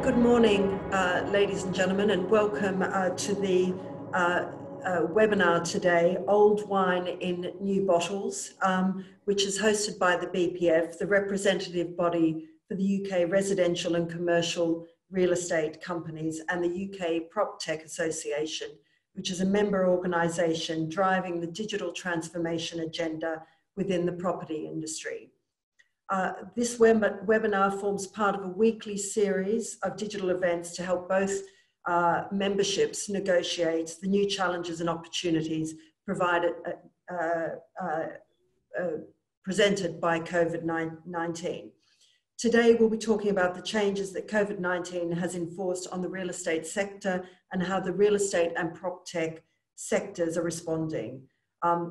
Good morning, ladies and gentlemen, and welcome to the webinar today, Old Wine in New Bottles, which is hosted by the BPF, the representative body for the UK residential and commercial real estate companies, and the UK PropTech Association, which is a member organisation driving the digital transformation agenda within the property industry. This webinar forms part of a weekly series of digital events to help both memberships negotiate the new challenges and opportunities provided, presented by COVID-19. Today, we'll be talking about the changes that COVID-19 has enforced on the real estate sector and how the real estate and PropTech sectors are responding.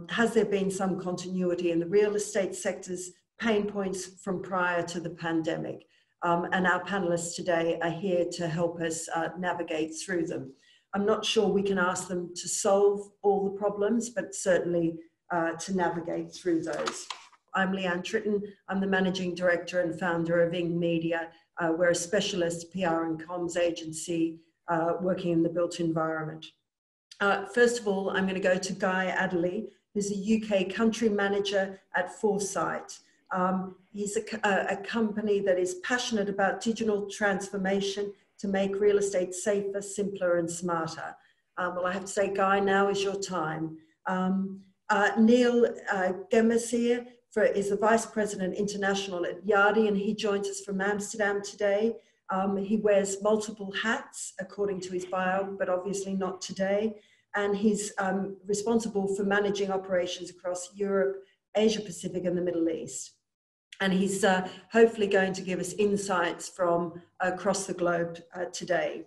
Has there been some continuity in the real estate sector's pain points from prior to the pandemic? And our panelists today are here to help us navigate through them. I'm not sure we can ask them to solve all the problems, but certainly to navigate through those. I'm Leanne Tritton. I'm the Managing Director and founder of Ing Media. We're a specialist PR and comms agency working in the built environment. First of all, I'm going to go to Guy Adderley, who's a UK country manager at Forsite. He's a company that is passionate about digital transformation to make real estate safer, simpler and smarter. Well, I have to say, Guy, now is your time. Neil Gemesier is the Vice President International at Yardi, and he joins us from Amsterdam today. He wears multiple hats, according to his bio, but obviously not today. And he's responsible for managing operations across Europe, Asia Pacific and the Middle East. And he's hopefully going to give us insights from across the globe today.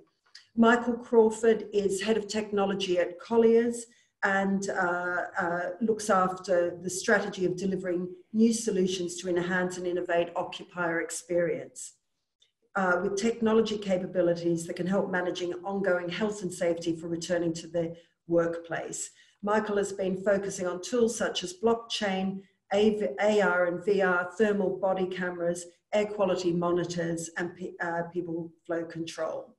Michael Crawford is Head of Technology at Colliers and looks after the strategy of delivering new solutions to enhance and innovate occupier experience with technology capabilities that can help managing ongoing health and safety for returning to the workplace. Michael has been focusing on tools such as blockchain, AR and VR, thermal body cameras, air quality monitors, and people flow control.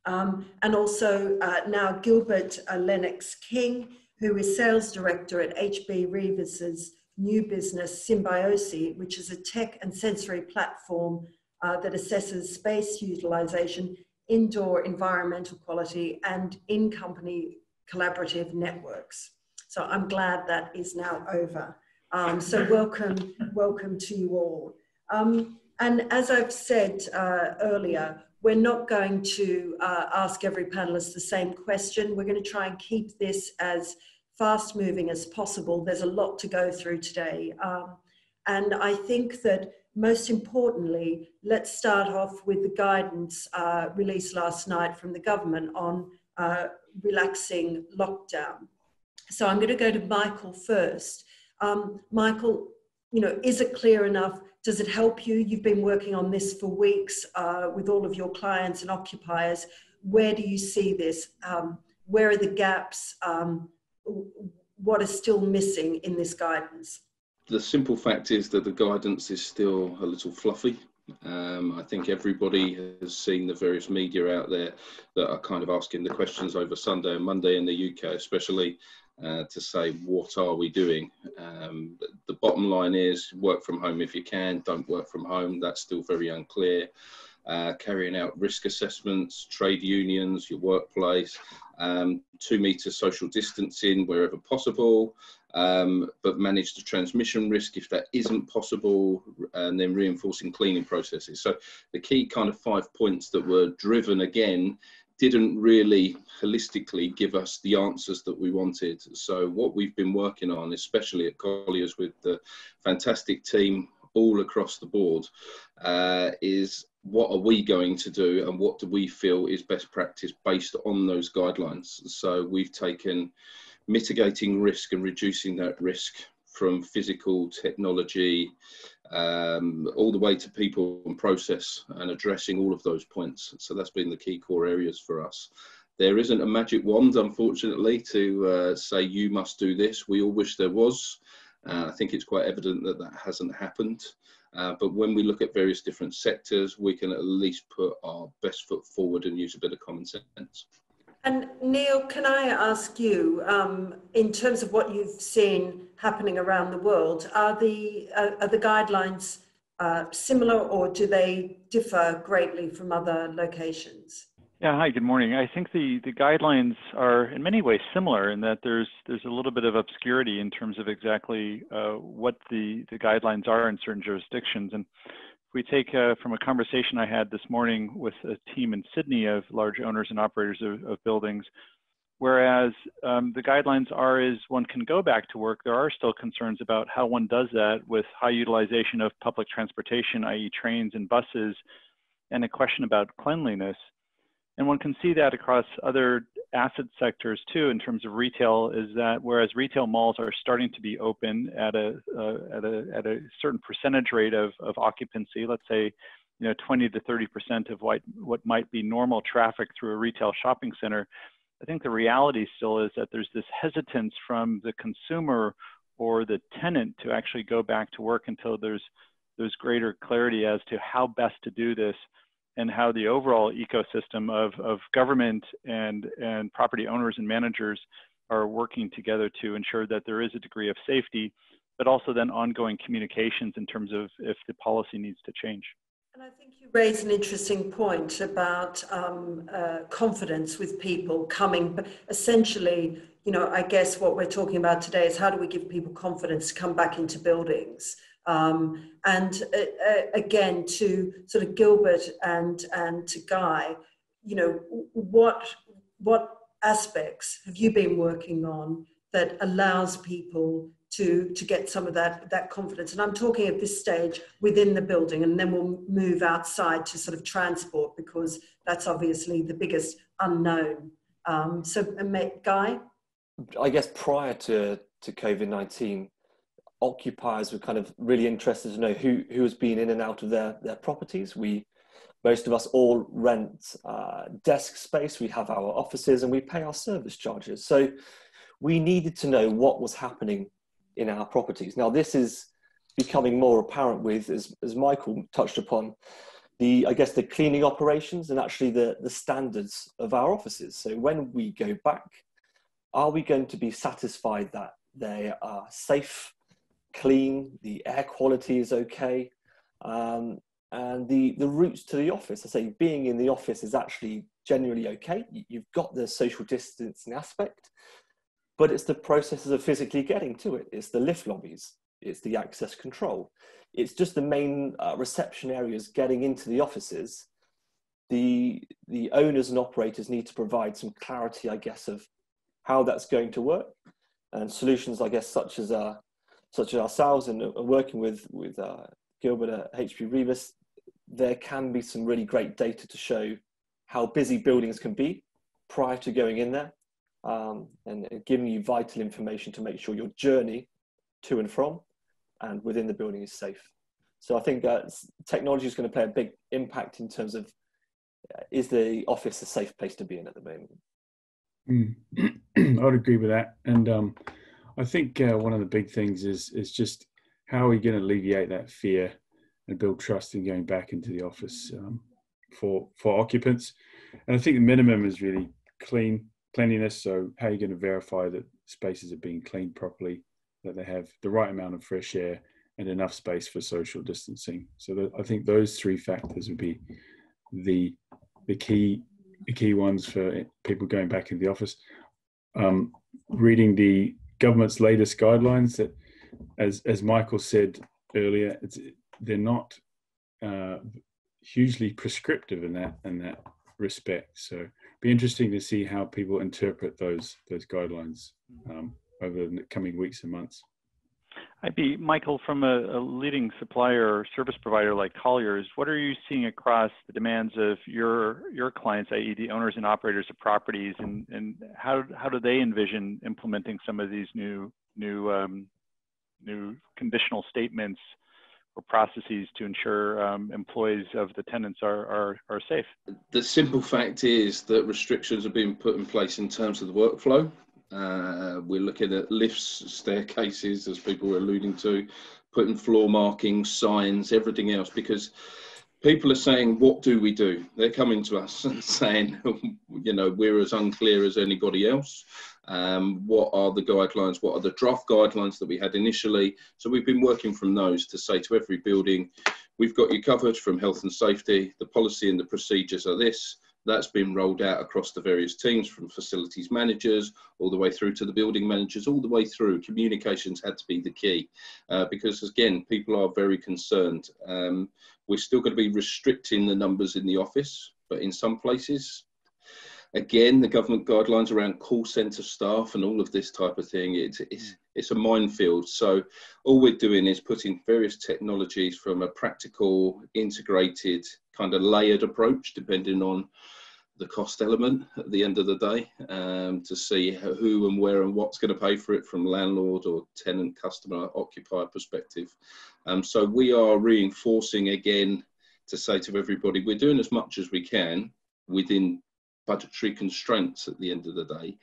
And also now Gilbert Lennox-King, who is Sales Director at Reavis's new business, Symbiosi, which is a tech and sensory platform that assesses space utilization, indoor environmental quality, and in-company collaborative networks. So I'm glad that is now over. So welcome to you all. And as I've said earlier, we're not going to ask every panelist the same question. We're going to try and keep this as fast moving as possible. There's a lot to go through today. And I think that most importantly, let's start off with the guidance released last night from the government on relaxing lockdown. So I'm going to go to Michael first. Michael, is it clear enough? Does it help you? You've been working on this for weeks with all of your clients and occupiers. Where do you see this? Where are the gaps? What is still missing in this guidance? The simple fact is that the guidance is still a little fluffy. I think everybody has seen the various media out there that are kind of asking the questions over Sunday and Monday in the UK, especially to say, what are we doing? The bottom line is work from home if you can, don't work from home. That's still very unclear. Carrying out risk assessments, trade unions, your workplace, 2 meter social distancing wherever possible, but manage the transmission risk if that isn't possible, and then reinforcing cleaning processes. So the key kind of 5 points that were driven again didn't really holistically give us the answers that we wanted. So what we've been working on, especially at Colliers with the fantastic team all across the board, is what are we going to do and what do we feel is best practice based on those guidelines. So we've taken mitigating risk and reducing that risk from physical technology all the way to people and process, and addressing all of those points. So that's been the key core areas for us. There isn't a magic wand, unfortunately, to say you must do this. We all wish there was. I think it's quite evident that that hasn't happened. But when we look at various different sectors, we can at least put our best foot forward and use a bit of common sense. And Neil, can I ask you, in terms of what you've seen happening around the world, are the guidelines similar, or do they differ greatly from other locations? Yeah, hi, good morning. I think the guidelines are in many ways similar in that there's a little bit of obscurity in terms of exactly what the guidelines are in certain jurisdictions. And if we take from a conversation I had this morning with a team in Sydney of large owners and operators of buildings, whereas the guidelines are is one can go back to work, there are still concerns about how one does that with high utilization of public transportation, i.e. trains and buses, and a question about cleanliness. And one can see that across other asset sectors too, in terms of retail, is that whereas retail malls are starting to be open at a certain percentage rate of occupancy, let's say, 20 to 30% of what might be normal traffic through a retail shopping center, I think the reality still is that there's this hesitance from the consumer or the tenant to actually go back to work until there's greater clarity as to how best to do this, and how the overall ecosystem of government and property owners and managers are working together to ensure that there is a degree of safety, but also then ongoing communications in terms of if the policy needs to change. And I think you raise an interesting point about confidence with people coming. But essentially, I guess what we're talking about today is how do we give people confidence to come back into buildings? And again, to sort of Gilbert and to Guy, what aspects have you been working on that allows people to get some of that confidence? And I'm talking at this stage within the building, and then we'll move outside to sort of transport, because that's obviously the biggest unknown. Guy? I guess prior to COVID-19, occupiers were kind of really interested to know who has been in and out of their properties. Most of us all rent desk space, we have our offices, and we pay our service charges. So we needed to know what was happening in our properties. Now, this is becoming more apparent with, as Michael touched upon, the cleaning operations and actually the standards of our offices. So when we go back, are we going to be satisfied that they are safe, clean, the air quality is okay, and the routes to the office? I say being in the office is actually generally okay. You've got the social distancing aspect, but it's the processes of physically getting to it. It's the lift lobbies, it's the access control, it's just the main reception areas getting into the offices. The owners and operators need to provide some clarity, I guess, of how that's going to work, and solutions, I guess, such as ourselves and working with Gilbert at HP Reavis. There can be some really great data to show how busy buildings can be prior to going in there, and giving you vital information to make sure your journey to and from and within the building is safe. So I think technology is going to play a big impact in terms of is the office a safe place to be in at the moment? I would agree with that. And I think one of the big things is just how are we going to alleviate that fear and build trust in going back into the office for occupants. And I think the minimum is really cleanliness. So how are you going to verify that spaces are being cleaned properly, that they have the right amount of fresh air and enough space for social distancing? So I think those three factors would be the key ones for people going back into the office. Reading the government's latest guidelines, that as Michael said earlier, they're not hugely prescriptive in that respect. So it'd be interesting to see how people interpret those guidelines over the coming weeks and months. Michael, from a leading supplier or service provider like Colliers, what are you seeing across the demands of your clients, i.e. the owners and operators of properties, and how do they envision implementing some of these new conditional statements or processes to ensure employees of the tenants are safe? The simple fact is that restrictions are being put in place in terms of the workflow. We're looking at lifts, staircases, as people were alluding to, putting floor markings, signs, everything else, because people are saying, what do we do? They're coming to us and saying, you know, we're as unclear as anybody else. What are the guidelines? What are the draft guidelines that we had initially? So we've been working from those to say to every building, we've got you covered from health and safety. The policy and the procedures are this. That's been rolled out across the various teams, from facilities managers all the way through to the building managers, all the way through. Communications had to be the key because, again, people are very concerned. We're still going to be restricting the numbers in the office, but in some places, again, the government guidelines around call centre staff and all of this type of thing, it's a minefield. So all we're doing is putting various technologies from a practical, integrated, kind of layered approach, depending on the cost element at the end of the day, to see who and where and what's going to pay for it from landlord or tenant, customer, occupier perspective. So we are reinforcing again to say to everybody, we're doing as much as we can within budgetary constraints at the end of the day.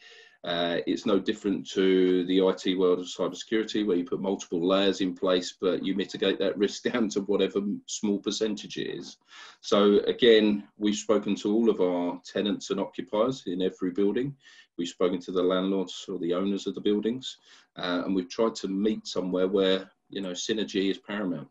It's no different to the IT world of cybersecurity, where you put multiple layers in place, but you mitigate that risk down to whatever small percentage it is. So again, we've spoken to all of our tenants and occupiers in every building. We've spoken to the landlords or the owners of the buildings, and we've tried to meet somewhere where, you know, synergy is paramount.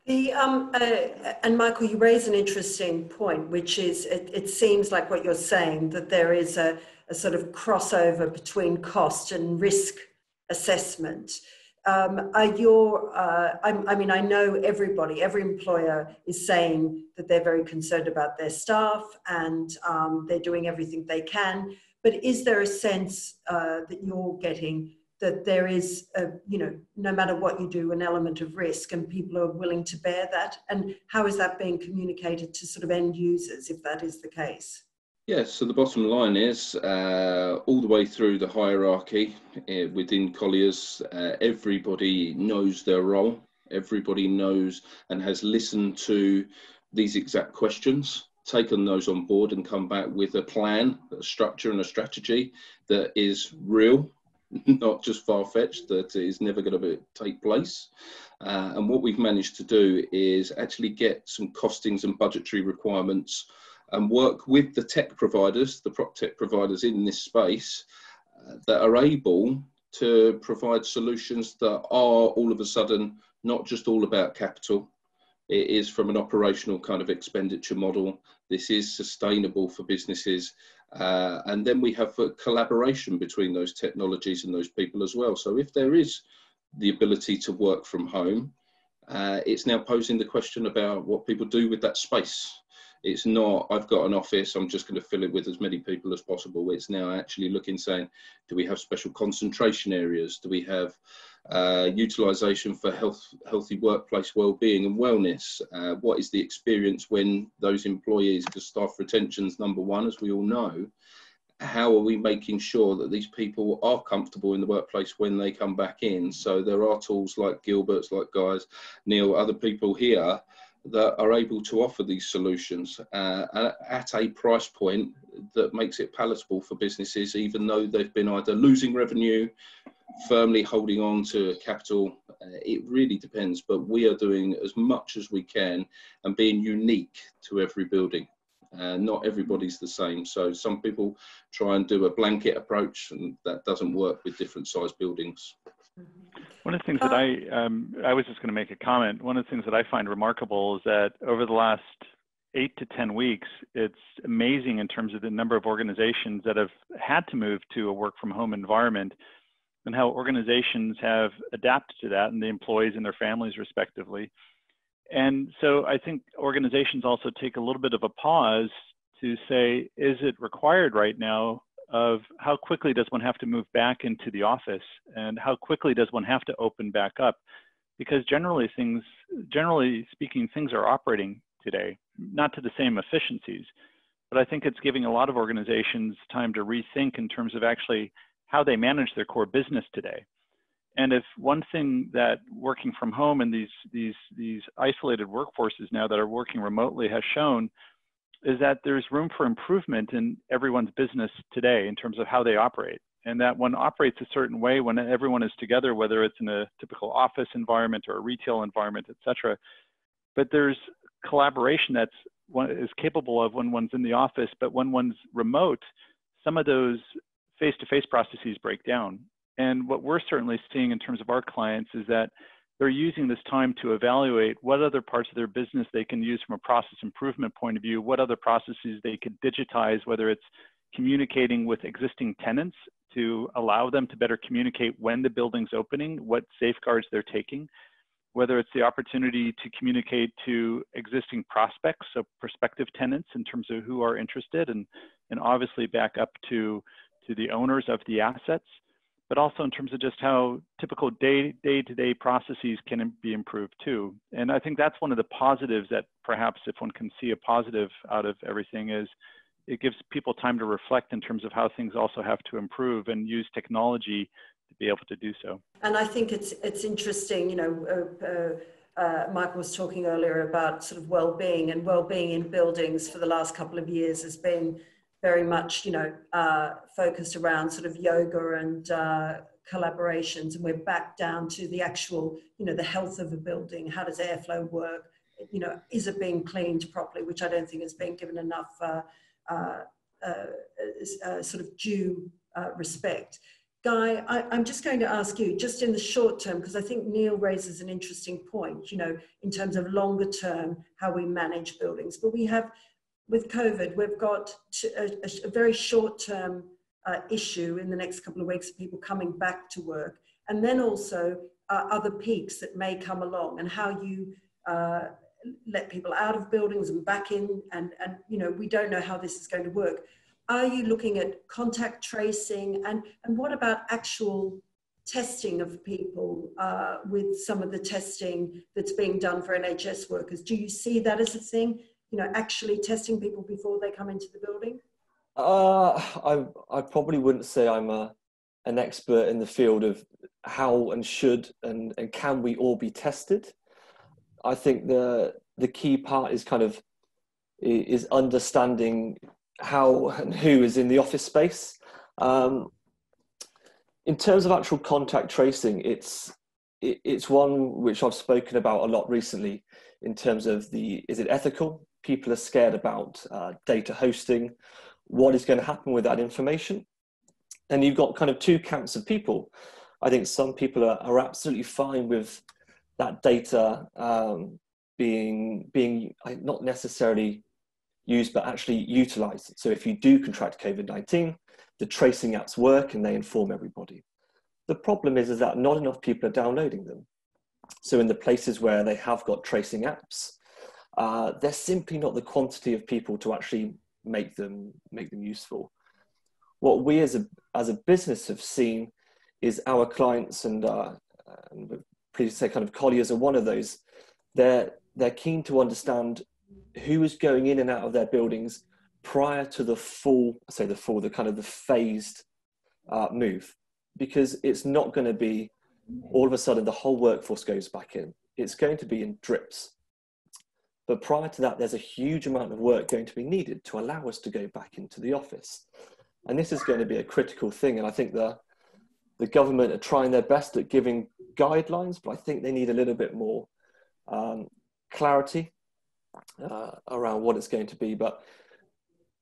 And Michael, you raise an interesting point, which is it seems like what you're saying, that there is a sort of crossover between cost and risk assessment. I mean, I know every employer is saying that they're very concerned about their staff and they're doing everything they can. But is there a sense that you're getting that there is, you know, no matter what you do, an element of risk, and people are willing to bear that? And how is that being communicated to sort of end users, if that is the case? Yes, so the bottom line is all the way through the hierarchy within Colliers, everybody knows their role. Everybody knows and has listened to these exact questions, taken those on board and come back with a plan, a structure and a strategy that is real, not just far-fetched, that is never going to take place. And what we've managed to do is actually get some costings and budgetary requirements and work with the tech providers, the prop tech providers in this space, that are able to provide solutions that are all of a sudden not just all about capital. It is from an operational kind of expenditure model. This is sustainable for businesses. And then we have a collaboration between those technologies and those people as well. So if there is the ability to work from home, it's now posing the question about what people do with that space. It's not, I've got an office, I'm just going to fill it with as many people as possible. It's now actually looking, saying, do we have special concentration areas? Do we have utilisation for healthy workplace well-being and wellness? What is the experience when those employees, because staff retention's number one, as we all know. How are we making sure that these people are comfortable in the workplace when they come back in? So there are tools like Gilbert's, like Guy's, Neil, other people here that are able to offer these solutions at a price point that makes it palatable for businesses, even though they've been either losing revenue, firmly holding on to capital. It really depends, but we are doing as much as we can and being unique to every building. Not everybody's the same. So some people try and do a blanket approach, and that doesn't work with different size buildings. One of the things that I was just going to make a comment. One of the things that I find remarkable is that over the last 8 to 10 weeks, it's amazing in terms of the number of organizations that have had to move to a work from home environment, and how organizations have adapted to that, and the employees and their families respectively. And so I think organizations also take a little bit of a pause to say, is it required right now of how quickly does one have to move back into the office, and how quickly does one have to open back up? Because generally speaking, things are operating today, not to the same efficiencies, but I think it's giving a lot of organizations time to rethink in terms of actually how they manage their core business today. And if one thing that working from home and these isolated workforces now that are working remotely has shown, is that there's room for improvement in everyone's business today in terms of how they operate. and that one operates a certain way when everyone is together, whether it's in a typical office environment or a retail environment, et cetera. But there's collaboration that's one is capable of when one's in the office, but when one's remote, some of those face-to-face processes break down. And what we're certainly seeing in terms of our clients is that they're using this time to evaluate what other parts of their business they can use from a process improvement point of view, what other processes they could digitize, whether it's communicating with existing tenants to allow them to better communicate when the building's opening, what safeguards they're taking, whether it's the opportunity to communicate to existing prospects, so prospective tenants in terms of who are interested, and obviously back up to the owners of the assets, but also in terms of just how typical day-to-day processes can be improved too. And I think that's one of the positives that perhaps if one can see a positive out of everything is it gives people time to reflect in terms of how things also have to improve and use technology to be able to do so. And I think it's interesting, Michael was talking earlier about sort of well-being, and well-being in buildings for the last couple of years has been very much, focused around sort of yoga and collaborations, and we're back down to the actual, the health of a building. How does airflow work? Is it being cleaned properly? Which I don't think has been given enough sort of due respect. Guy, I'm just going to ask you, just in the short term, because I think Neil raises an interesting point, in terms of longer term, how we manage buildings. But we have, with COVID, we've got a very short-term issue in the next couple of weeks of people coming back to work, and then also other peaks that may come along, and how you let people out of buildings and back in, and we don't know how this is going to work. Are you looking at contact tracing, and what about actual testing of people with some of the testing that's being done for NHS workers? Do you see that as a thing? Actually testing people before they come into the building? I probably wouldn't say I'm an expert in the field of how and should and can we all be tested. I think the key part is understanding how and who is in the office space. In terms of actual contact tracing, it's one which I've spoken about a lot recently in terms of is it ethical? People are scared about data hosting. What is going to happen with that information? And you've got kind of two camps of people. I think some people are absolutely fine with that data being not necessarily used, but actually utilized. So if you do contract COVID-19, the tracing apps work and they inform everybody. The problem is that not enough people are downloading them. So in the places where they have got tracing apps, there's simply not the quantity of people to actually make them useful. What we as a business have seen is our clients, and please say kind of Colliers are one of those. They're keen to understand who is going in and out of their buildings prior to the phased move, because it's not going to be all of a sudden the whole workforce goes back in. It's going to be in drips. But prior to that, there's a huge amount of work going to be needed to allow us to go back into the office. And this is going to be a critical thing. And I think the government are trying their best at giving guidelines, but I think they need a little bit more clarity around what it's going to be. But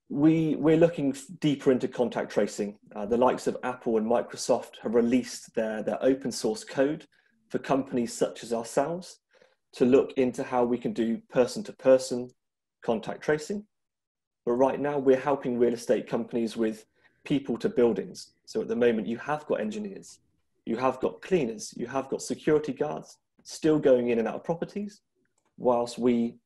we're looking deeper into contact tracing. The likes of Apple and Microsoft have released their open source code for companies such as ourselves to look into how we can do person-to-person contact tracing. But right now we're helping real estate companies with people to buildings. So at the moment you have got engineers, you have got cleaners, you have got security guards still going in and out of properties, whilst we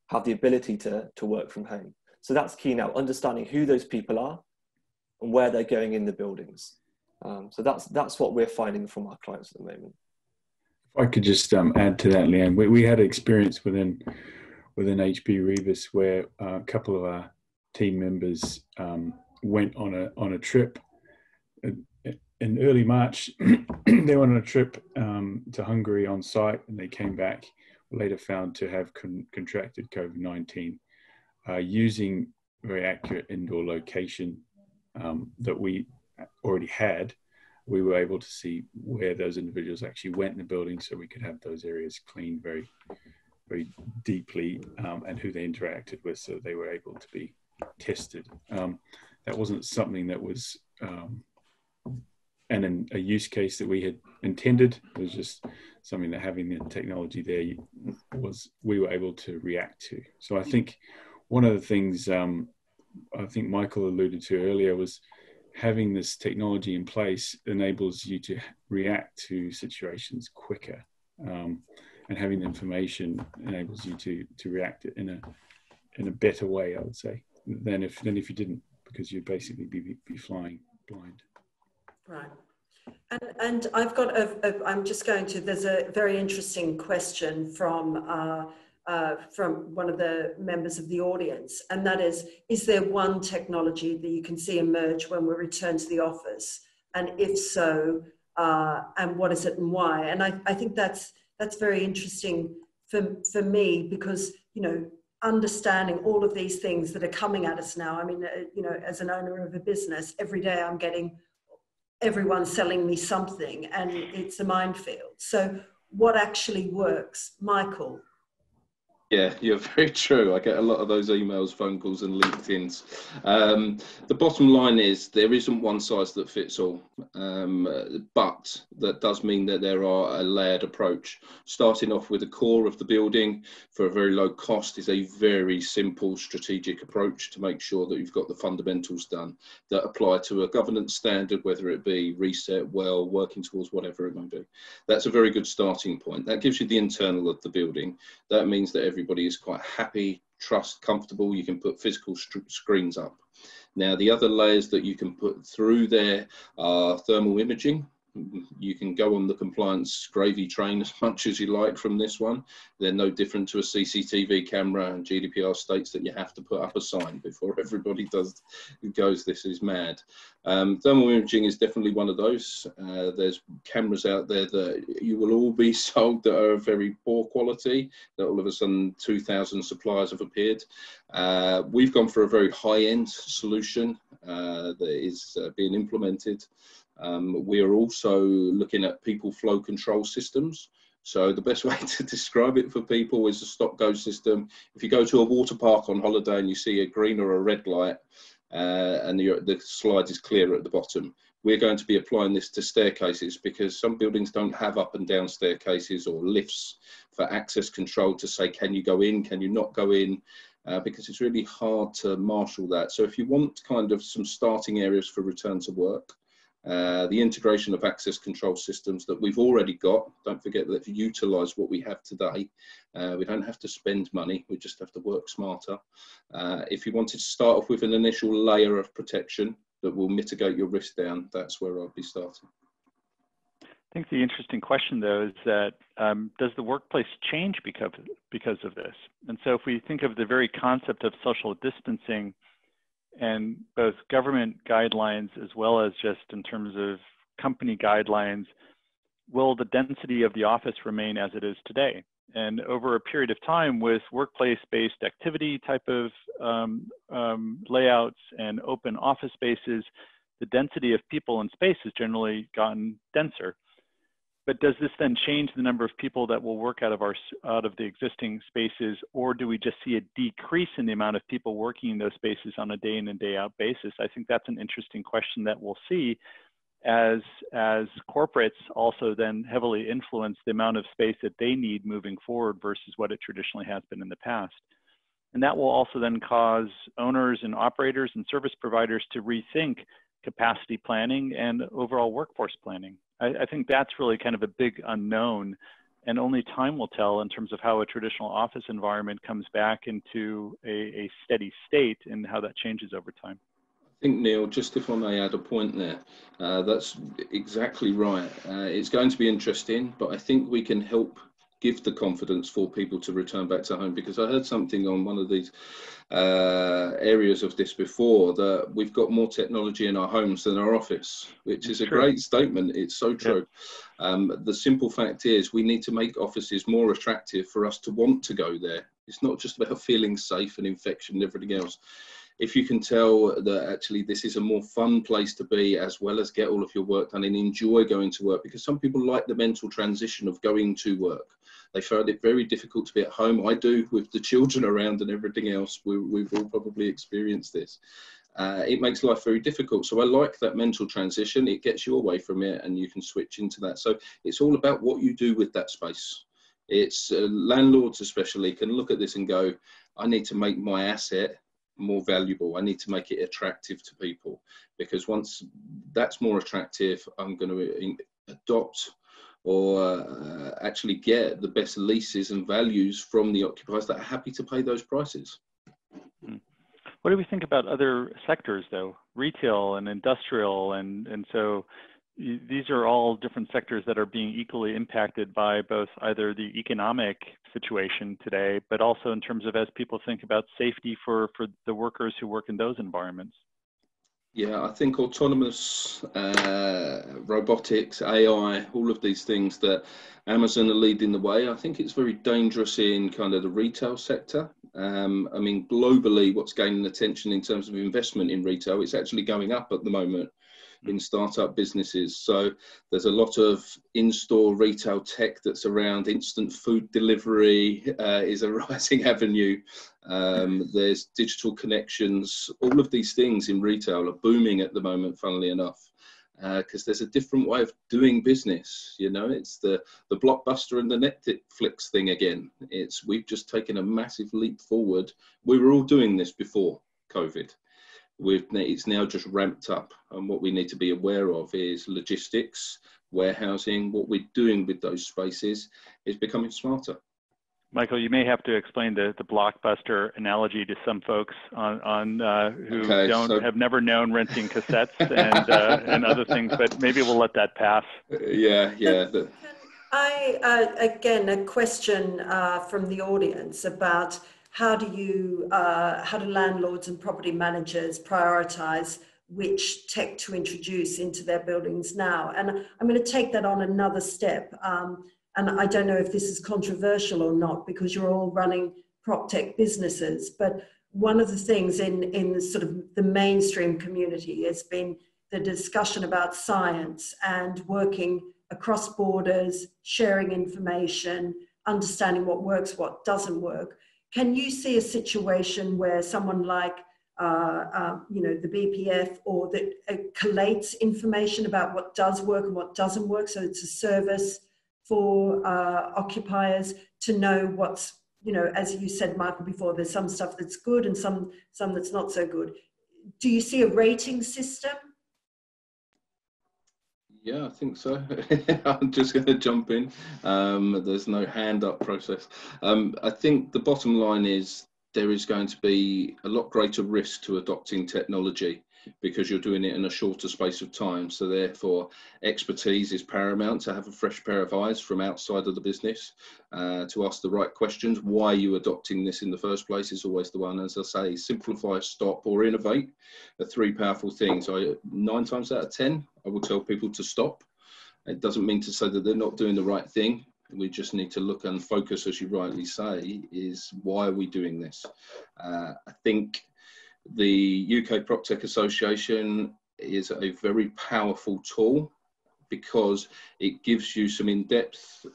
have the ability to work from home. So that's key now, understanding who those people are and where they're going in the buildings. So that's what we're finding from our clients at the moment. If I could just add to that, Leanne, we had experience within HP Reavis where a couple of our team members went on a trip in early March. They went on a trip to Hungary on site, and they came back later found to have contracted COVID-19 using very accurate indoor location that we already had, we were able to see where those individuals actually went in the building, so we could have those areas cleaned very, very deeply, and who they interacted with, so they were able to be tested. That wasn't something that was a use case that we had intended. It was just something that having the technology there we were able to react to. So I think one of the things I think Michael alluded to earlier was having this technology in place enables you to react to situations quicker, and having the information enables you to react in a better way, I would say, than if you didn't, because you'd basically be flying blind. Right. And I've got there's a very interesting question from one of the members of the audience, and that is there one technology that you can see emerge when we return to the office? And if so, and what is it and why? And I think that's very interesting for me, because, understanding all of these things that are coming at us now. I mean, as an owner of a business, every day I'm getting everyone selling me something, and it's a minefield. So what actually works? Michael? Yeah, you're very true. I get a lot of those emails, phone calls and LinkedIn's. The bottom line is there isn't one size that fits all, but that does mean that there are a layered approach. Starting off with the core of the building for a very low cost is a very simple strategic approach to make sure that you've got the fundamentals done that apply to a governance standard, whether it be reset, well, working towards whatever it may be. That's a very good starting point. That gives you the internal of the building. That means that everybody is quite happy, comfortable. You can put physical screens up. Now, the other layers that you can put through there are thermal imaging. You can go on the compliance gravy train as much as you like from this one. They're no different to a CCTV camera, and GDPR states that you have to put up a sign before everybody goes, this is mad. Thermal imaging is definitely one of those. There's cameras out there that you will all be sold that are very poor quality, that all of a sudden 2,000 suppliers have appeared. We've gone for a very high-end solution that is being implemented. We are also looking at people flow control systems. So the best way to describe it for people is a stop-go system. If you go to a water park on holiday and you see a green or a red light, and the slide is clear at the bottom, we're going to be applying this to staircases, because some buildings don't have up and down staircases or lifts for access control to say, can you go in, can you not go in? Because it's really hard to marshal that. So if you want kind of some starting areas for return to work, the integration of access control systems that we've already got, don't forget that if you utilise what we have today, we don't have to spend money, we just have to work smarter. If you wanted to start off with an initial layer of protection that will mitigate your risk down, that's where I'll be starting. I think the interesting question, though, is that does the workplace change because of this? And so if we think of the very concept of social distancing, and both government guidelines as well as just in terms of company guidelines, will the density of the office remain as it is today? And over a period of time, with workplace-based activity type of layouts and open office spaces, the density of people in space has generally gotten denser. But does this then change the number of people that will work out of the existing spaces, or do we just see a decrease in the amount of people working in those spaces on a day in and day out basis? I think that's an interesting question that we'll see as corporates also then heavily influence the amount of space that they need moving forward versus what it traditionally has been in the past. And that will also then cause owners and operators and service providers to rethink capacity planning and overall workforce planning. I think that's really kind of a big unknown, and only time will tell in terms of how a traditional office environment comes back into a steady state and how that changes over time. I think, Neil, just if I may add a point there, that's exactly right. It's going to be interesting, but I think we can help give the confidence for people to return back to home, because I heard something on one of these areas of this before, that we've got more technology in our homes than our office, which is a great statement. It's so true. Yeah. The simple fact is we need to make offices more attractive for us to want to go there. It's not just about feeling safe and infection and everything else. if you can tell that actually this is a more fun place to be, as well as get all of your work done and enjoy going to work, because some people like the mental transition of going to work. They find it very difficult to be at home. I do, with the children around and everything else. We've all probably experienced this. It makes life very difficult. So I like that mental transition. It gets you away from it and you can switch into that. So it's all about what you do with that space. It's landlords especially can look at this and go, I need to make my asset more valuable. I need to make it attractive to people, because once that's more attractive, I'm going to adopt or actually get the best leases and values from the occupiers that are happy to pay those prices. What do we think about other sectors though? Retail and industrial, and so these are all different sectors that are being equally impacted by both either the economic situation today, but also in terms of as people think about safety for the workers who work in those environments. Yeah, I think autonomous, robotics, AI, all of these things that Amazon are leading the way. I think it's very dangerous in kind of the retail sector. I mean, globally, what's gaining attention in terms of investment in retail, it's actually going up at the moment in startup businesses. So there's a lot of in-store retail tech that's around. Instant food delivery is a rising avenue. There's digital connections. All of these things in retail are booming at the moment, funnily enough, because there's a different way of doing business. You know, it's the Blockbuster and the Netflix thing again. We've just taken a massive leap forward. We were all doing this before COVID. It's now just ramped up, and what we need to be aware of is logistics, warehousing. What we're doing with those spaces is becoming smarter. Michael, you may have to explain the Blockbuster analogy to some folks who have never known renting cassettes and other things, but maybe we'll let that pass. Yeah. Again, a question from the audience about how do landlords and property managers prioritize which tech to introduce into their buildings now? And I'm going to take that on another step. And I don't know if this is controversial or not, because you're all running prop tech businesses. But one of the things in the sort of the mainstream community has been the discussion about science and working across borders, sharing information, understanding what works, what doesn't work. Can you see a situation where someone like, the BPF or that collates information about what does work and what doesn't work? So it's a service for occupiers to know what's, as you said, Michael, before, there's some stuff that's good and some that's not so good. Do you see a rating system? Yeah, I think so. I'm just going to jump in. There's no hand up process. I think the bottom line is there is going to be a lot greater risk to adopting technology because you're doing it in a shorter space of time. So therefore, expertise is paramount, to have a fresh pair of eyes from outside of the business, to ask the right questions. Why are you adopting this in the first place is always the one. As I say, simplify, stop, or innovate are three powerful things. 9 times out of 10, I will tell people to stop. It doesn't mean to say that they're not doing the right thing. We just need to look and focus, as you rightly say, is why are we doing this? I think the UK PropTech Association is a very powerful tool because it gives you some in-depth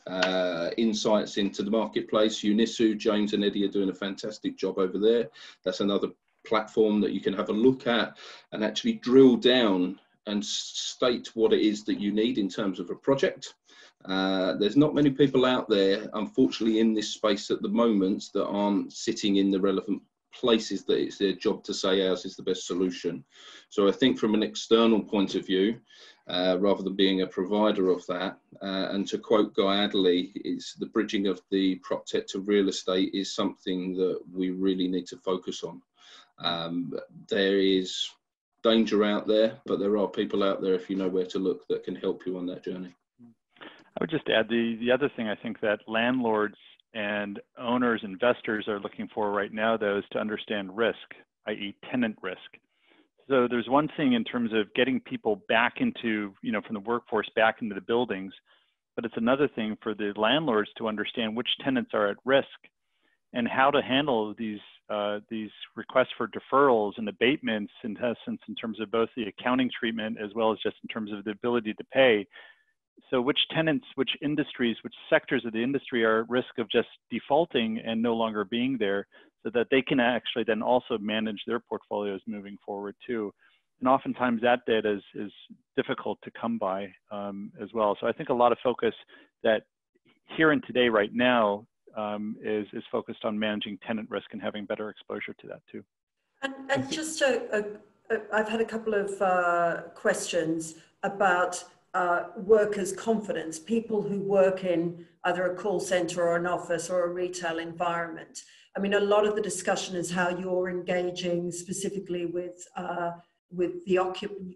insights into the marketplace. Unisu, James and Eddie are doing a fantastic job over there. That's another platform that you can have a look at and actually drill down and state what it is that you need in terms of a project. There's not many people out there, unfortunately, in this space at the moment that aren't sitting in the relevant places that it's their job to say ours is the best solution. So I think from an external point of view, rather than being a provider of that, and to quote Guy Adderley, it's the bridging of the prop tech to real estate is something that we really need to focus on. There is danger out there, but there are people out there, if you know where to look, that can help you on that journey. I would just add the other thing I think that landlords and owners, investors are looking for right now, though, is to understand risk, i.e. tenant risk. So there's one thing in terms of getting people back into, from the workforce back into the buildings, but it's another thing for the landlords to understand which tenants are at risk and how to handle these these requests for deferrals and abatements, in essence, in terms of both the accounting treatment as well as just in terms of the ability to pay. So which tenants, which industries, which sectors of the industry are at risk of just defaulting and no longer being there, so that they can actually then also manage their portfolios moving forward too. And oftentimes that data is difficult to come by as well. So I think a lot of focus that here and today right now is focused on managing tenant risk and having better exposure to that too. And just I've had a couple of questions about workers' confidence, people who work in either a call center or an office or a retail environment. I mean, a lot of the discussion is how you're engaging specifically with the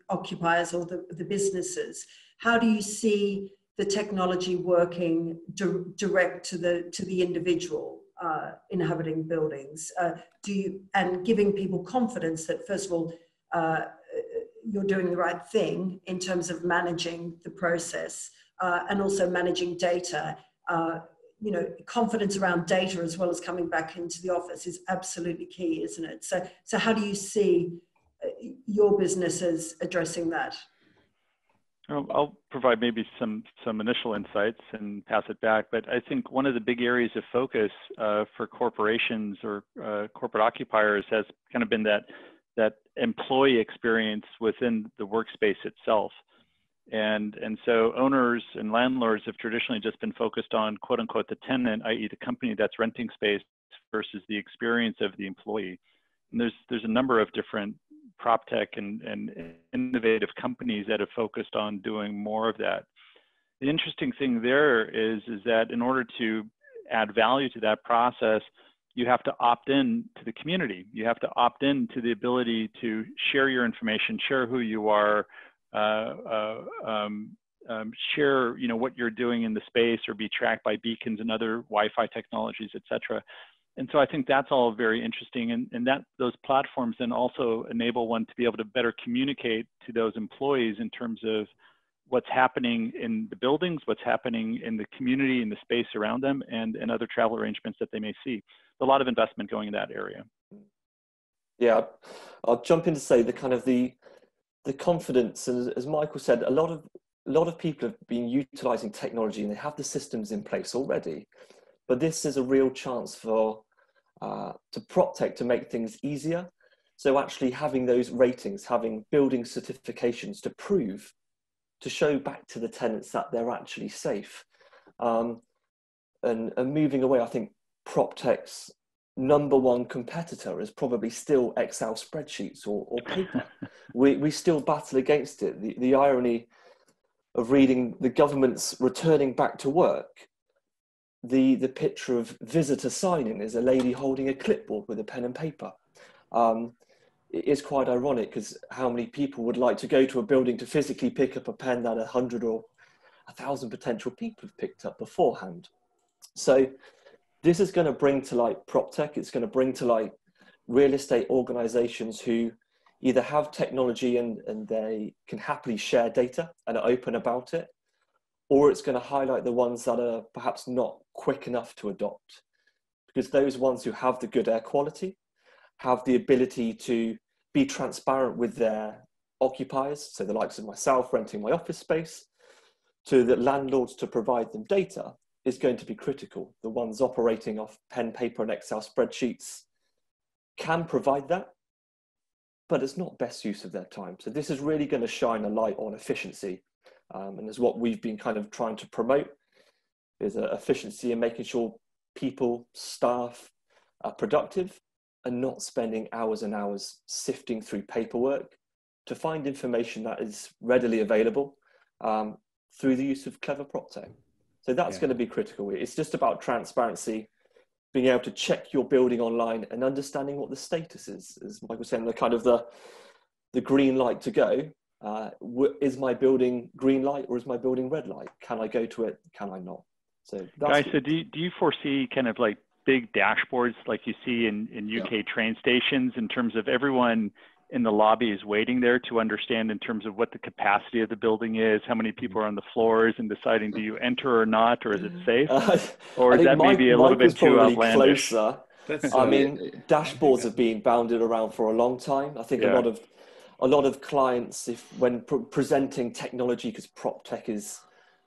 occupiers or the businesses. How do you see the technology working direct to the individual inhabiting buildings? And giving people confidence that, first of all, you're doing the right thing in terms of managing the process and also managing data. You know, confidence around data as well as coming back into the office is absolutely key, isn't it? So how do you see your businesses addressing that? I'll provide maybe some initial insights and pass it back, but I think one of the big areas of focus for corporations or corporate occupiers has kind of been that employee experience within the workspace itself. And so owners and landlords have traditionally just been focused on, quote unquote, the tenant, i.e. the company that's renting space versus the experience of the employee. And there's a number of different prop tech and innovative companies that have focused on doing more of that. The interesting thing there is that in order to add value to that process, you have to opt in to the community. You have to opt in to the ability to share your information, share who you are, share, you know, what you're doing in the space, or be tracked by beacons and other Wi-Fi technologies, et cetera. And so I think that's all very interesting, and that those platforms then also enable one to be able to better communicate to those employees in terms of what's happening in the buildings, what's happening in the community, in the space around them, and other travel arrangements that they may see. A lot of investment going in that area. Yeah, I'll jump in to say the confidence, and as Michael said, a lot of people have been utilizing technology and they have the systems in place already. But this is a real chance for to PropTech to make things easier. So actually having those ratings, having building certifications to prove, to show back to the tenants that they're actually safe. And moving away, I think PropTech's number one competitor is probably still Excel spreadsheets or paper. we still battle against it. The irony of reading the government's returning back to work, the picture of visitor sign-in is a lady holding a clipboard with a pen and paper. It is quite ironic, because how many people would like to go to a building to physically pick up a pen that 100 or 1,000 potential people have picked up beforehand? So this is going to bring to light PropTech. It's going to bring to light real estate organizations who either have technology and they can happily share data and are open about it, or it's going to highlight the ones that are perhaps not quick enough to adopt. Because those ones who have the good air quality, have the ability to be transparent with their occupiers, so the likes of myself renting my office space, to the landlords to provide them data, is going to be critical. The ones operating off pen, paper, and Excel spreadsheets can provide that, but it's not best use of their time. So this is really going to shine a light on efficiency. And is what we've been kind of trying to promote, is efficiency and making sure people, staff are productive and not spending hours and hours sifting through paperwork to find information that is readily available through the use of clever PropTech. So that's going to be critical. It's just about transparency, being able to check your building online and understanding what the status is. As Michael was saying, the kind of the green light to go. Is my building green light or is my building red light? Can I go to it? Can I not? So that's guys, so do you foresee kind of like big dashboards like you see in UK train stations, in terms of everyone in the lobby is waiting there to understand in terms of what the capacity of the building is, how many people are on the floors, and deciding do you enter or not, or is it safe? Or is that maybe a little bit too outlandish? Closer. I mean, dashboards have been bounded around for a long time. I think a lot of clients, when presenting technology, because prop tech is,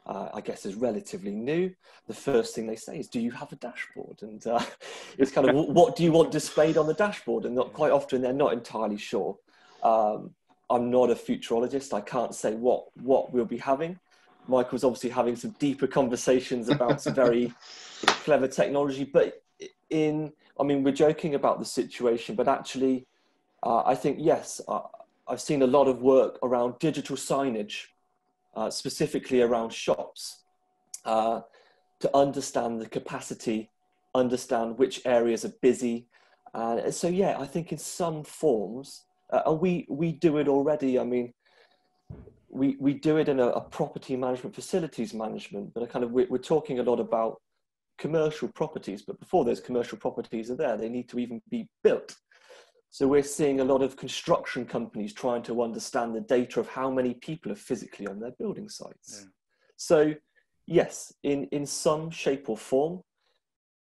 I guess, is relatively new, the first thing they say is, "Do you have a dashboard?" And it's kind of, what do you want displayed on the dashboard? And not quite often they're not entirely sure. I'm not a futurologist. I can't say what we'll be having. Michael's obviously having some deeper conversations about some very clever technology, but we're joking about the situation, but actually, I think, yes, I've seen a lot of work around digital signage, specifically around shops, to understand the capacity, understand which areas are busy. So yeah, I think in some forms, and we do it already. I mean, we do it in a property management, facilities management, but we're talking a lot about commercial properties, but before those commercial properties are there, they need to even be built. So we're seeing a lot of construction companies trying to understand the data of how many people are physically on their building sites. Yeah. So yes, in some shape or form,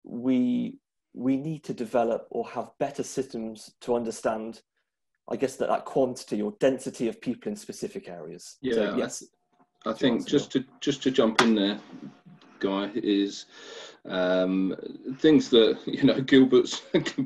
we need to develop or have better systems to understand, I guess, that quantity or density of people in specific areas. Yeah, so, yes. I think just to jump in there, Guy, is things that Gilbert's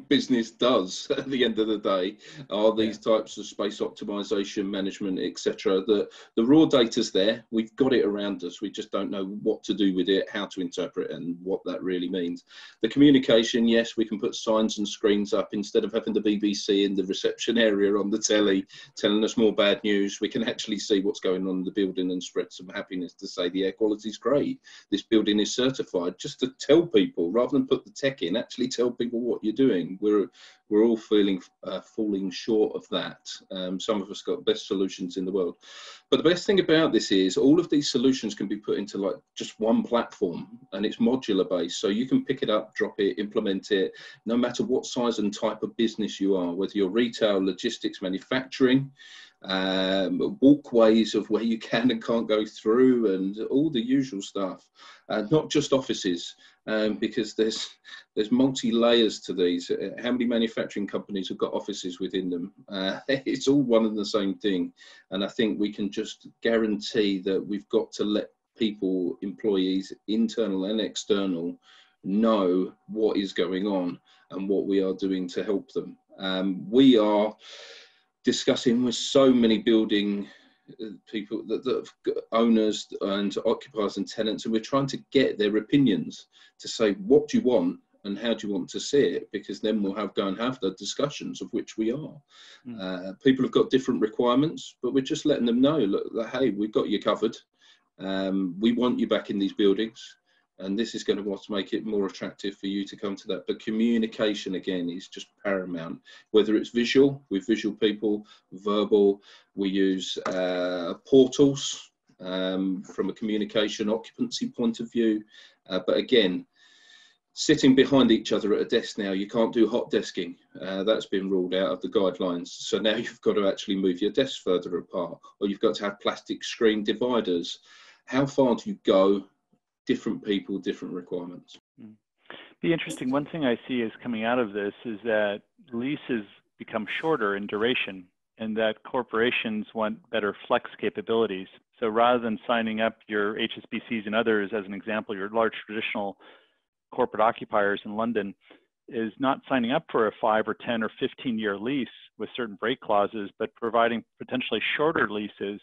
business does at the end of the day are these types of space optimization, management, etc. The raw data's there, we've got it around us, we just don't know what to do with it, how to interpret it, and what that really means. The communication, yes, we can put signs and screens up instead of having the BBC in the reception area on the telly telling us more bad news. We can actually see what's going on in the building and spread some happiness to say the air quality is great, this building is certified, just to tell people, rather than put the tech in, actually tell people what you're doing. We're all falling short of that. Some of us got the best solutions in the world, but the best thing about this is all of these solutions can be put into like just one platform, and it's modular based, so you can pick it up, drop it, implement it, no matter what size and type of business you are, whether you're retail, logistics, manufacturing, walkways of where you can and can't go through, and all the usual stuff, not just offices, because there's multi-layers to these. How many manufacturing companies have got offices within them? It's all one and the same thing, and I think we can just guarantee that we've got to let people, employees, internal and external, know what is going on and what we are doing to help them. We are discussing with so many building people, that owners and occupiers and tenants, and we're trying to get their opinions to say, what do you want and how do you want to see it? Because then we'll go and have the discussions, of which we are. People have got different requirements, but we're just letting them know, look, hey, we've got you covered. We want you back in these buildings, and this is going to make it more attractive for you to come to that. But communication, again, is just paramount, whether it's visual, with visual people, verbal. We use portals from a communication occupancy point of view. But again, sitting behind each other at a desk now, you can't do hot desking. That's been ruled out of the guidelines. So now you've got to actually move your desks further apart, or you've got to have plastic screen dividers. How far do you go? Different people, different requirements. Be interesting. One thing I see is coming out of this is that leases become shorter in duration, and that corporations want better flex capabilities. So rather than signing up your HSBCs and others, as an example, your large traditional corporate occupiers in London, is not signing up for a 5 or 10 or 15-year lease with certain break clauses, but providing potentially shorter leases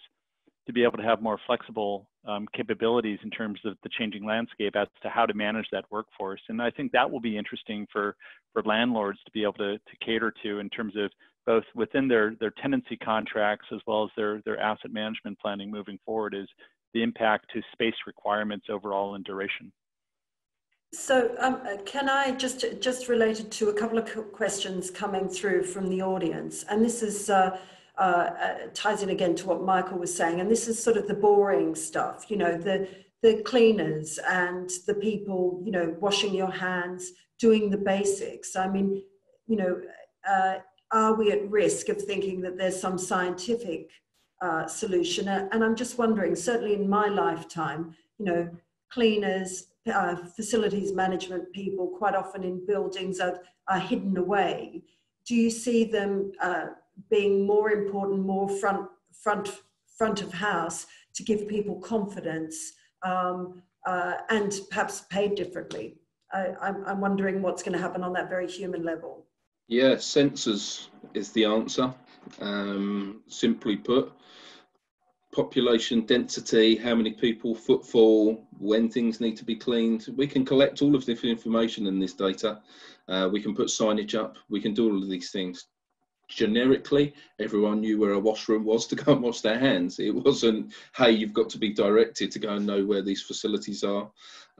to be able to have more flexible capabilities in terms of the changing landscape as to how to manage that workforce. And I think that will be interesting for landlords to be able to cater to, in terms of both within their tenancy contracts as well as their asset management planning moving forward, is the impact to space requirements overall in duration. So can I just related to a couple of questions coming through from the audience, and this is ties in again to what Michael was saying, and this is sort of the boring stuff, the cleaners and the people, washing your hands, doing the basics. I mean, are we at risk of thinking that there's some scientific solution? And I'm just wondering, certainly in my lifetime, cleaners, facilities management people quite often in buildings are hidden away. Do you see them being more important, more front of house to give people confidence and perhaps paid differently? I'm wondering what's going to happen on that very human level. Yeah, sensors is the answer. Simply put, population density, how many people, footfall, when things need to be cleaned. We can collect all of this information in this data. We can put signage up. We can do all of these things. Generically, everyone knew where a washroom was to go and wash their hands. It wasn't, hey, you've got to be directed to go and know where these facilities are.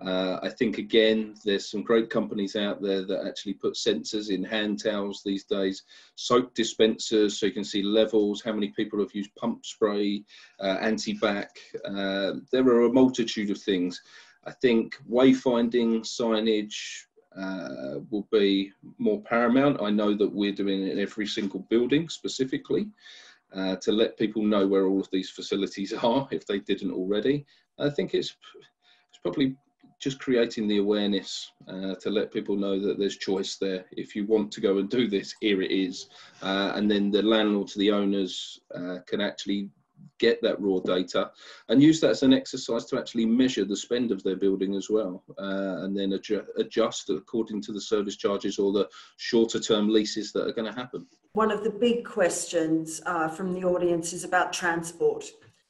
I think, again, there's some great companies out there that actually put sensors in hand towels these days, soap dispensers, so you can see levels, how many people have used pump spray, anti-bac. There are a multitude of things. I think wayfinding, signage, will be more paramount. I know that we're doing it in every single building specifically to let people know where all of these facilities are if they didn't already. I think it's probably just creating the awareness to let people know that there's choice there. If you want to go and do this, here it is. And then the landlords, the owners can actually get that raw data and use that as an exercise to actually measure the spend of their building as well, and then adjust according to the service charges or the shorter term leases that are going to happen. One of the big questions from the audience is about transport.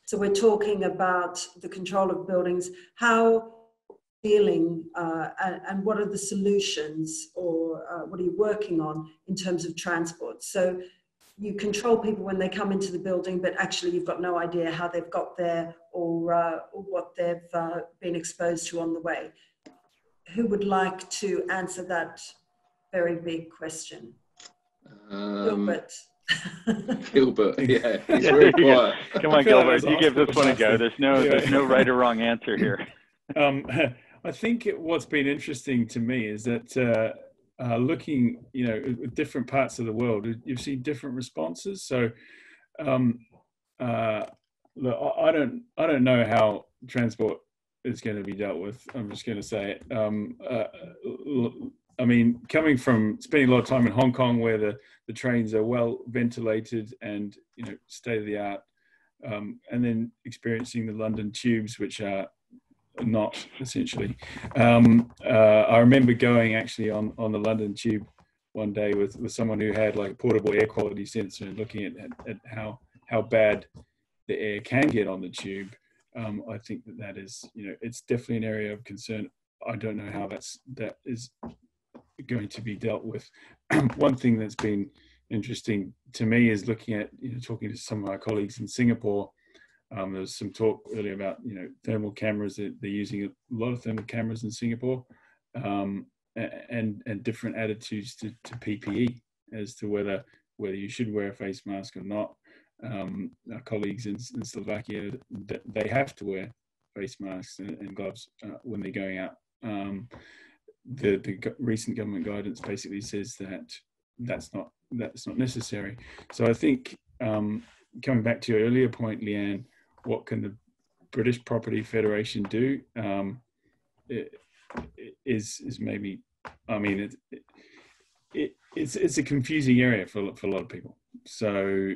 So we're talking about the control of buildings, how dealing and what are the solutions, or what are you working on in terms of transport? So you control people when they come into the building, but actually you've got no idea how they've got there or what they've been exposed to on the way. Who would like to answer that very big question? Gilbert. Gilbert, yeah, he's very quiet. Come on, Gilbert, you give this one a go. There's no right or wrong answer here. I think what's been interesting to me is that looking, at different parts of the world, you've seen different responses. So, look, I don't know how transport is going to be dealt with. I'm just going to say it. I mean, coming from spending a lot of time in Hong Kong, where the trains are well ventilated and state of the art, and then experiencing the London tubes, which are not essentially. I remember going actually on the London tube one day with someone who had like a portable air quality sensor and looking at how bad the air can get on the tube. I think that is, it's definitely an area of concern. I don't know how that is going to be dealt with. One thing that's been interesting to me is looking at, talking to some of my colleagues in Singapore. There was some talk earlier about, thermal cameras. They're using a lot of thermal cameras in Singapore, and different attitudes to PPE as to whether you should wear a face mask or not. Our colleagues in Slovakia, they have to wear face masks and gloves when they're going out. The recent government guidance basically says that that's not necessary. So I think, coming back to your earlier point, Leanne, what can the British Property Federation do? Is maybe, I mean, it's a confusing area for a lot of people. So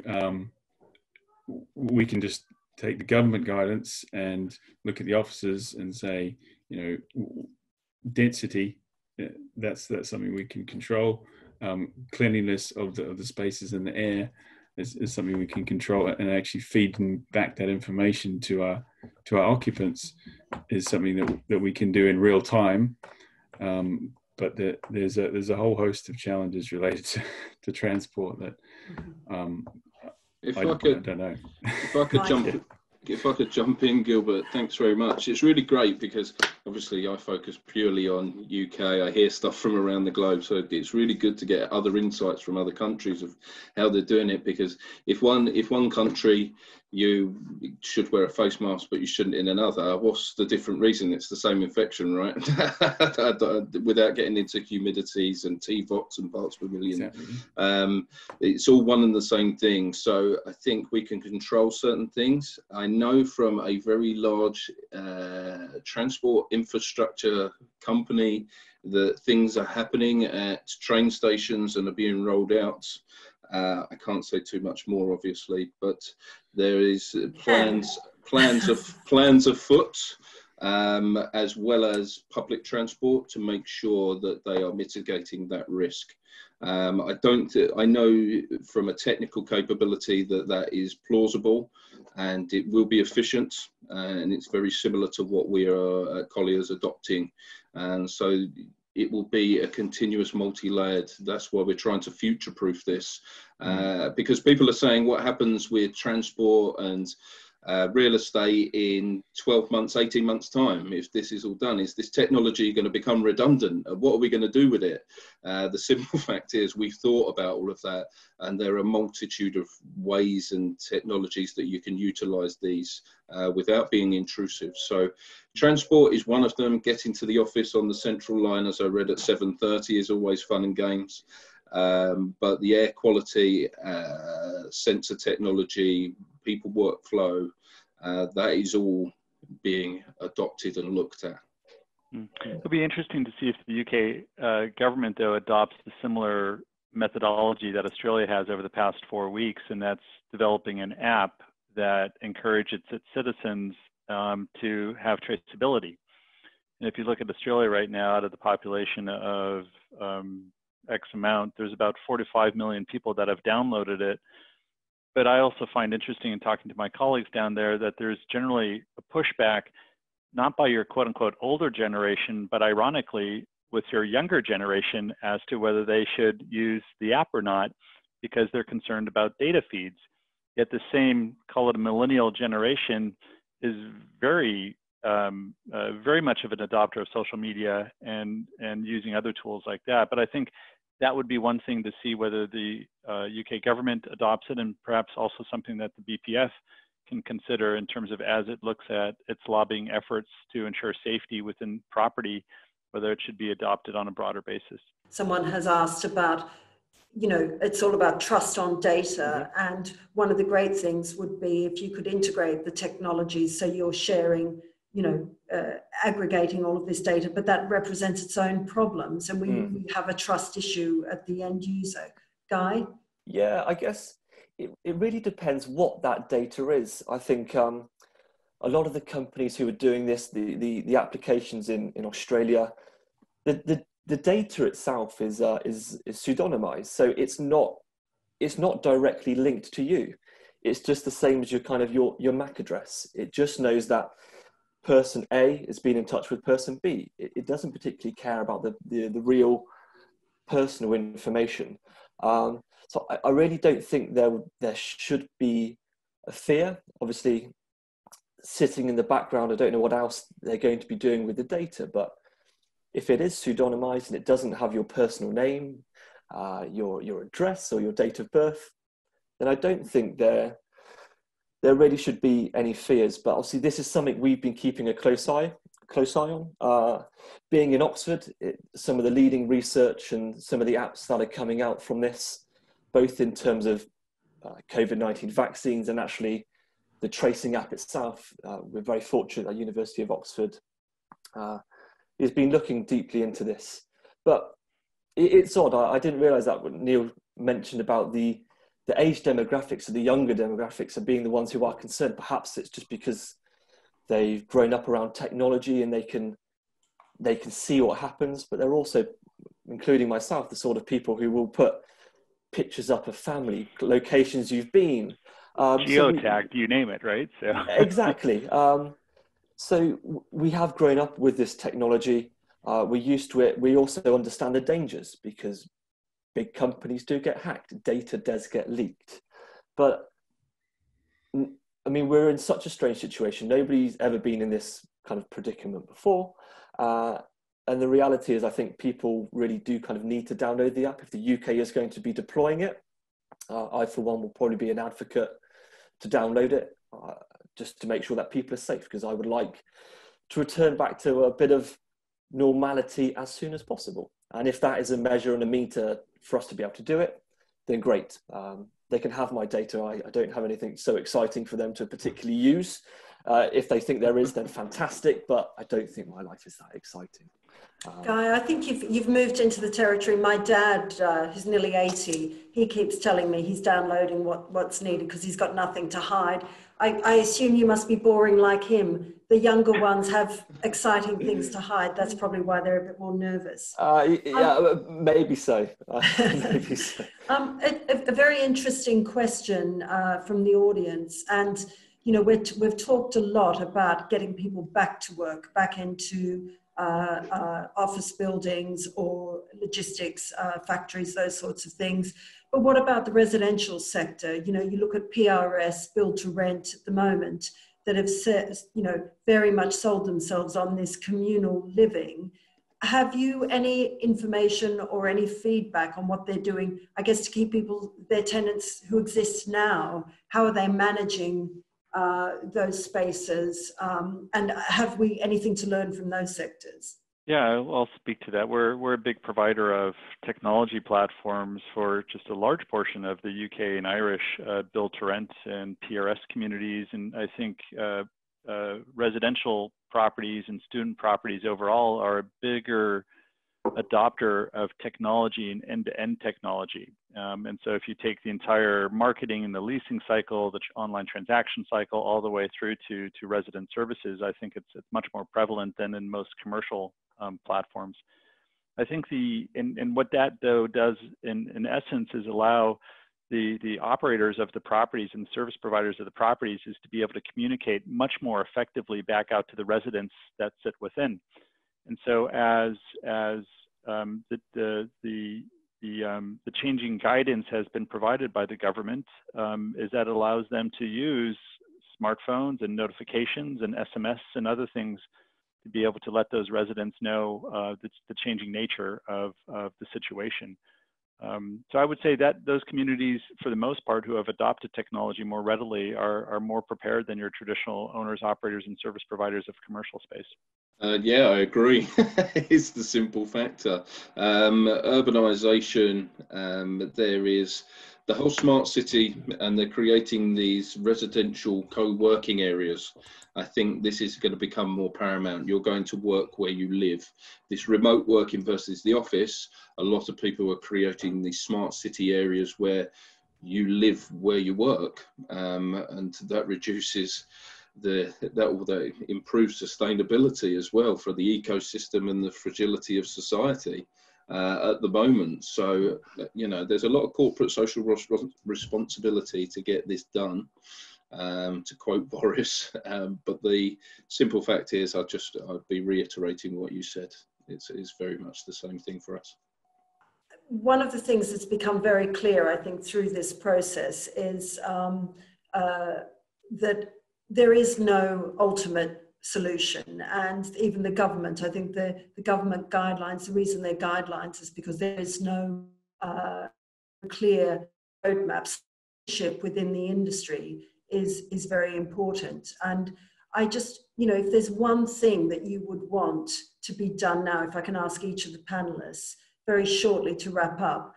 we can just take the government guidance and look at the offices and say, density, that's something we can control. Cleanliness of the spaces and the air is something we can control, and actually feeding back that information to our occupants is something that we can do in real time. But there's a whole host of challenges related to transport that I don't know. If I could jump in, Gilbert, thanks very much. It's really great because obviously I focus purely on UK. I hear stuff from around the globe, so it's really good to get other insights from other countries of how they're doing it. Because if one country you should wear a face mask, but you shouldn't in another. What's the different reason? It's the same infection, right? Without getting into humidities and TVOTs and parts per million. Exactly. It's all one and the same thing. So I think we can control certain things. I know from a very large transport infrastructure company that things are happening at train stations and are being rolled out. I can't say too much more, obviously, but there is plans afoot, as well as public transport, to make sure that they are mitigating that risk. I know from a technical capability that is plausible, and it will be efficient, and it's very similar to what we are at Colliers adopting, and so it will be a continuous multi-layered. That's why we're trying to future-proof this, because people are saying, what happens with transport and real estate in 12 months, 18 months time, if this is all done? Is this technology going to become redundant? What are we going to do with it? The simple fact is we've thought about all of that, and there are a multitude of ways and technologies that you can utilize these without being intrusive. So transport is one of them. Getting to the office on the central line, as I read, at 7:30 is always fun and games. But the air quality, sensor technology, people workflow, that is all being adopted and looked at. It'll be interesting to see if the UK government, though, adopts the similar methodology that Australia has over the past 4 weeks, and that's developing an app that encourages its citizens to have traceability. And if you look at Australia right now, out of the population of X amount, there's about 45 million people that have downloaded it. But I also find interesting in talking to my colleagues down there that there's generally a pushback, not by your quote unquote older generation, but ironically with your younger generation as to whether they should use the app or not, because they're concerned about data feeds. Yet the same, call it a millennial generation, is very much of an adopter of social media and using other tools like that. But I think that would be one thing to see whether the UK government adopts it, and perhaps also something that the BPF can consider in terms of, as it looks at its lobbying efforts to ensure safety within property, whether it should be adopted on a broader basis. Someone has asked about, you know, it's all about trust on data. And one of the great things would be if you could integrate the technologies so you're sharing, you know, aggregating all of this data, but that represents its own problems. And we have a trust issue at the end user. Guy? Yeah, I guess it really depends what that data is. I think a lot of the companies who are doing this, the applications in Australia, the data itself is pseudonymized, so it's not directly linked to you. It's just the same as your kind of your MAC address. It just knows that person A has been in touch with person B. It doesn't particularly care about the real personal information. So I really don't think there should be a fear. Obviously, sitting in the background, I don't know what else they're going to be doing with the data, but if it is pseudonymized and it doesn't have your personal name, your address or your date of birth, then I don't think there really should be any fears. But obviously this is something we've been keeping a close eye on. Being in Oxford, some of the leading research and some of the apps that are coming out from this, both in terms of COVID-19 vaccines and actually the tracing app itself, we're very fortunate at University of Oxford has been looking deeply into this. But it's odd, I didn't realise that when Neil mentioned about the age demographics, or the younger demographics, are being the ones who are concerned. Perhaps it's just because they've grown up around technology and they can see what happens, but they're also, including myself, the sort of people who will put pictures up of family, locations you've been. Geotagged, you name it, right? So. Exactly. So we have grown up with this technology. We're used to it. We also understand the dangers because big companies do get hacked. Data does get leaked. But I mean, we're in such a strange situation. Nobody's ever been in this kind of predicament before. And the reality is, I think people really do kind of need to download the app if the UK is going to be deploying it. I, for one, will probably be an advocate to download it. just to make sure that people are safe, because I would like to return back to a bit of normality as soon as possible. And if that is a measure and a meter for us to be able to do it, then great. They can have my data. I don't have anything so exciting for them to particularly use. If they think there is, then fantastic, but I don't think my life is that exciting. Guy, I think you've moved into the territory. My dad, who's nearly 80, he keeps telling me he's downloading what's needed because he's got nothing to hide. I assume you must be boring like him. The younger ones have exciting things to hide. That's probably why they're a bit more nervous. Maybe so. Maybe so. A very interesting question from the audience. And, you know, we've talked a lot about getting people back to work, back into office buildings or logistics factories, those sorts of things. But what about the residential sector? You know, you look at PRS, build to rent at the moment, that have very much sold themselves on this communal living. Have you any information or any feedback on what they're doing, I guess, to keep people, their tenants who exist now, how are they managing those spaces? And have we anything to learn from those sectors? Yeah, I'll speak to that. We're a big provider of technology platforms for just a large portion of the UK and Irish build-to-rent and PRS communities, and I think residential properties and student properties overall are a bigger adopter of technology and end-to-end technology. And so if you take the entire marketing and the leasing cycle, the online transaction cycle, all the way through to resident services, I think it's much more prevalent than in most commercial platforms. I think and what that though does in essence is allow the operators of the properties and the service providers of the properties is to be able to communicate much more effectively back out to the residents that sit within. And so as the changing guidance has been provided by the government, is that allows them to use smartphones and notifications and SMS and other things to be able to let those residents know the changing nature of the situation. So I would say that those communities, for the most part, who have adopted technology more readily are more prepared than your traditional owners, operators, and service providers of commercial space. Yeah, I agree. It's the simple factor. Urbanisation, there is the whole smart city, and they're creating these residential co-working areas. I think this is going to become more paramount. You're going to work where you live. This remote working versus the office, a lot of people are creating these smart city areas where you live where you work, and that reduces that improves sustainability as well for the ecosystem and the fragility of society at the moment. So, you know, there's a lot of corporate social responsibility to get this done, to quote Boris, but the simple fact is I'd be reiterating what you said. It's very much the same thing for us. One of the things that's become very clear, I think, through this process is that there is no ultimate solution. And even the government, I think the government guidelines, the reason they're guidelines is because there is no clear roadmaps within the industry is very important. And I just, you know, if there's one thing that you would want to be done now, if I can ask each of the panelists very shortly to wrap up,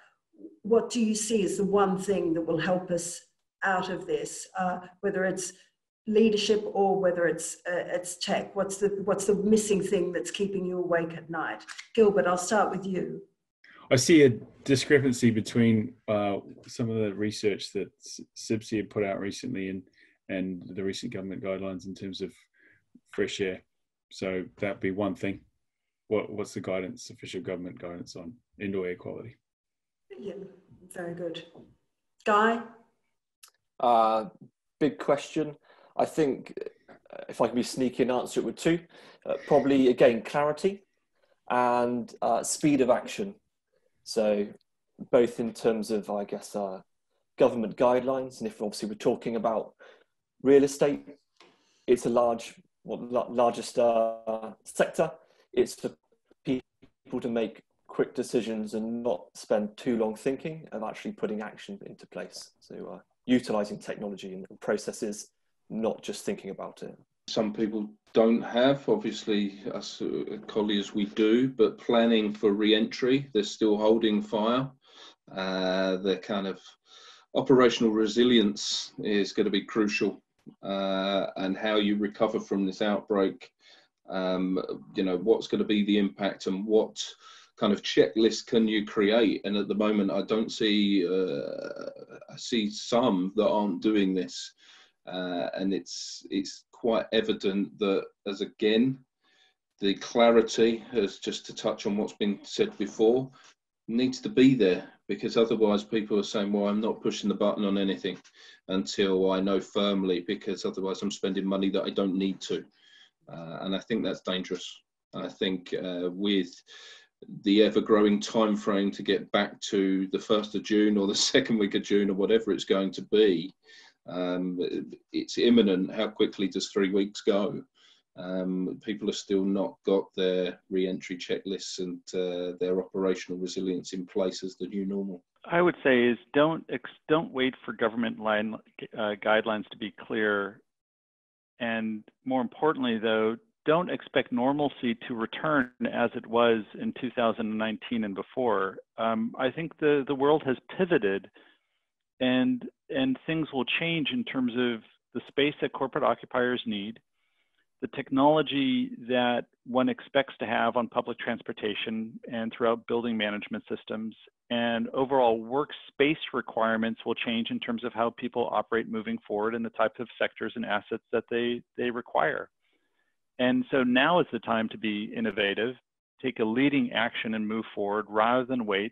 what do you see as the one thing that will help us out of this, whether it's leadership or whether it's tech? What's the missing thing that's keeping you awake at night? Gilbert, I'll start with you. I see a discrepancy between some of the research that CIBSE had put out recently and the recent government guidelines in terms of fresh air. So that'd be one thing. What's the guidance, official government guidance on indoor air quality? Yeah, very good. Guy? Big question. I think if I can be sneaky and answer it with two, probably again, clarity and speed of action. So both in terms of, I guess, government guidelines, and if obviously we're talking about real estate, it's a largest sector. It's for people to make quick decisions and not spend too long thinking of actually putting action into place. So utilising technology and processes not just thinking about it? Some people don't have, obviously us Colliers we do, but planning for re-entry, they're still holding fire. Their kind of operational resilience is going to be crucial, and how you recover from this outbreak. You know, what's going to be the impact, and what kind of checklist can you create? And at the moment, I don't see, I see some that aren't doing this, and it's quite evident that, as again, the clarity, as just to touch on what's been said before, needs to be there, because otherwise people are saying, well, I'm not pushing the button on anything until I know firmly, because otherwise I'm spending money that I don't need to. And I think that's dangerous. I think with the ever-growing time frame to get back to the 1st of June or the 2nd week of June or whatever it's going to be, it's imminent. How quickly does 3 weeks go? People have still not got their re-entry checklists and their operational resilience in place as the new normal. I would say is don't wait for government guidelines to be clear, and more importantly, though, don't expect normalcy to return as it was in 2019 and before. I think the world has pivoted, and things will change in terms of the space that corporate occupiers need, the technology that one expects to have on public transportation and throughout building management systems, and overall workspace requirements will change in terms of how people operate moving forward and the types of sectors and assets that they require. And so now is the time to be innovative, take a leading action and move forward rather than wait,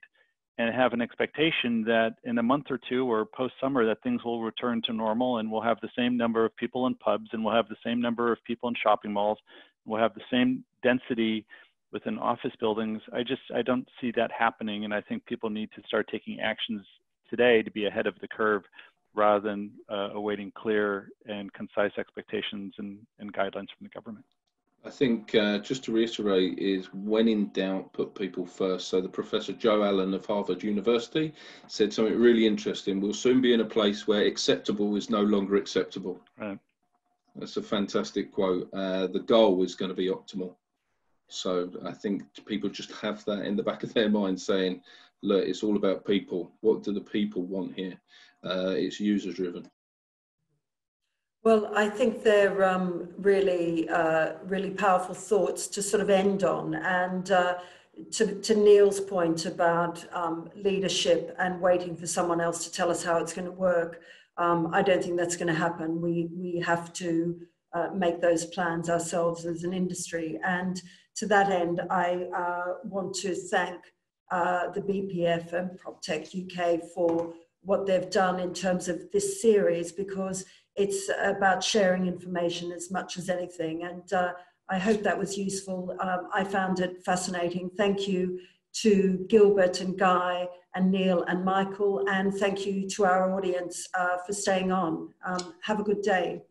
and have an expectation that in a month or two or post-summer that things will return to normal, and we'll have the same number of people in pubs, and we'll have the same number of people in shopping malls, and we'll have the same density within office buildings. I don't see that happening, and I think people need to start taking actions today to be ahead of the curve rather than awaiting clear and concise expectations and guidelines from the government. I think just to reiterate is, when in doubt, put people first. So the Professor Joe Allen of Harvard University said something really interesting. We'll soon be in a place where acceptable is no longer acceptable. Right. That's a fantastic quote. The goal is going to be optimal. So I think people just have that in the back of their mind, saying, look, it's all about people. What do the people want here? It's user driven. Well, I think they're really powerful thoughts to sort of end on. And to Neil's point about leadership and waiting for someone else to tell us how it's going to work, I don't think that's going to happen. We have to make those plans ourselves as an industry. And to that end, I want to thank the BPF and PropTech UK for what they've done in terms of this series, because it's about sharing information as much as anything. And I hope that was useful. I found it fascinating. Thank you to Gilbert and Guy and Neil and Michael. And thank you to our audience for staying on. Have a good day.